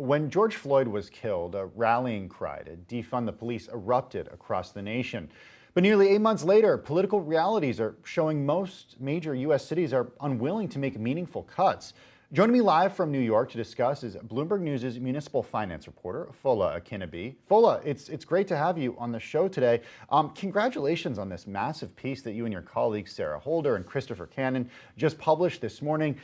When George Floyd was killed, a rallying cry to defund the police erupted across the nation. But nearly 8 months later, political realities are showing most major U.S. cities are unwilling to make meaningful cuts. Joining me live from New York to discuss is Bloomberg News' municipal finance reporter, Fola Akinobi. Fola, it's great to have you on the show today. Congratulations on this massive piece that you and your colleagues, Sarah Holder and Christopher Cannon, just published this morning.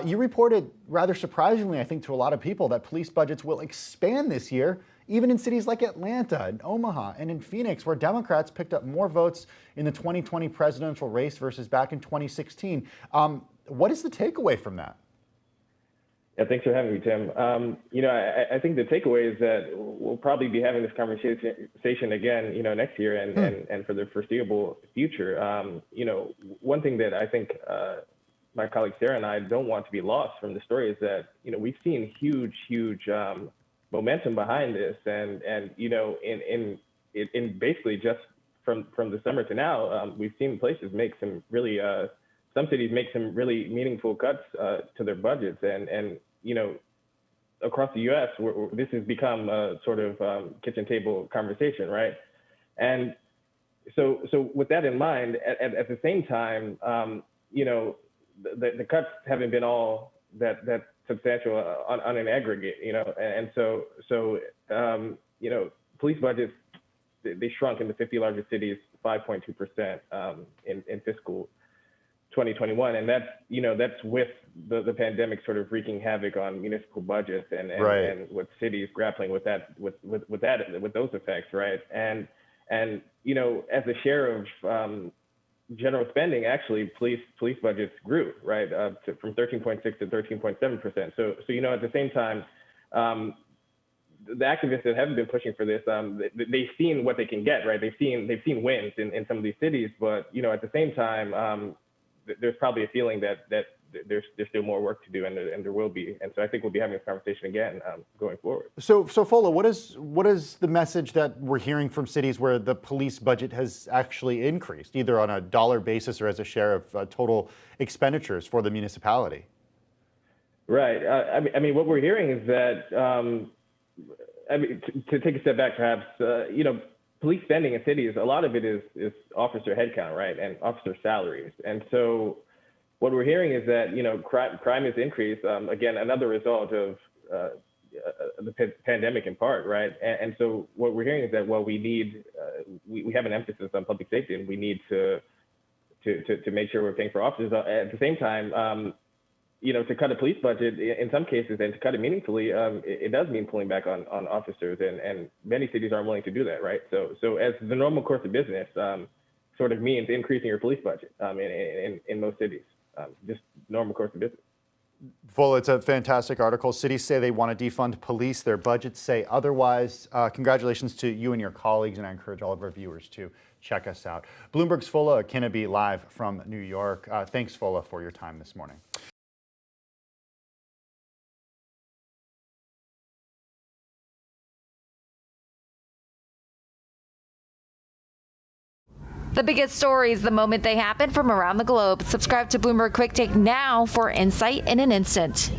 You reported, rather surprisingly, I think, to a lot of people, that police budgets will expand this year, even in cities like Atlanta and Omaha and in Phoenix, where Democrats picked up more votes in the 2020 presidential race versus back in 2016. What is the takeaway from that? Yeah, thanks for having me, Tim. I think the takeaway is that we'll probably be having this conversation again, next year and for the foreseeable future. One thing that I think my colleague Sarah and I don't want to be lost from the story is that, we've seen huge momentum behind this, and in basically just from the summer to now, we've seen places make some really some cities make some really meaningful cuts to their budgets, and across the U.S., this has become a sort of kitchen table conversation, right? And so with that in mind, at the same time, the cuts haven't been all that substantial on an aggregate, and so police budgets, they shrunk in the 50 largest cities 5.2% in fiscal 2021, and that's with the pandemic sort of wreaking havoc on municipal budgets and with cities grappling with those effects, right? And as a share of general spending, actually police budgets grew, right, from 13.6 to 13.7%. So at the same time, the activists that haven't been pushing for this, they've seen what they can get, right? They've seen wins in some of these cities, but at the same time, there's probably a feeling that there's still more work to do, and there will be. And so I think we'll be having this conversation again going forward. So Fola, what is the message that we're hearing from cities where the police budget has actually increased, either on a dollar basis or as a share of total expenditures for the municipality? Right. I mean, what we're hearing is that, to take a step back, perhaps, police spending in cities, a lot of it is officer headcount, right, and officer salaries. And so what we're hearing is that, crime has increased, again, another result of the pandemic in part, right? And so what we're hearing is that, well, we have an emphasis on public safety, and we need to make sure we're paying for officers. At the same time, to cut a police budget in some cases and to cut it meaningfully, it does mean pulling back on officers, and many cities aren't willing to do that, right? So as the normal course of business sort of means increasing your police budget in most cities, just normal course of business. Fola, it's a fantastic article. Cities say they want to defund police. Their budgets say otherwise. Congratulations to you and your colleagues, and I encourage all of our viewers to check us out. Bloomberg's Fola Akinobi live from New York. Thanks, Fola, for your time this morning. The biggest stories the moment they happen from around the globe. Subscribe to Bloomberg Quick Take now for insight in an instant.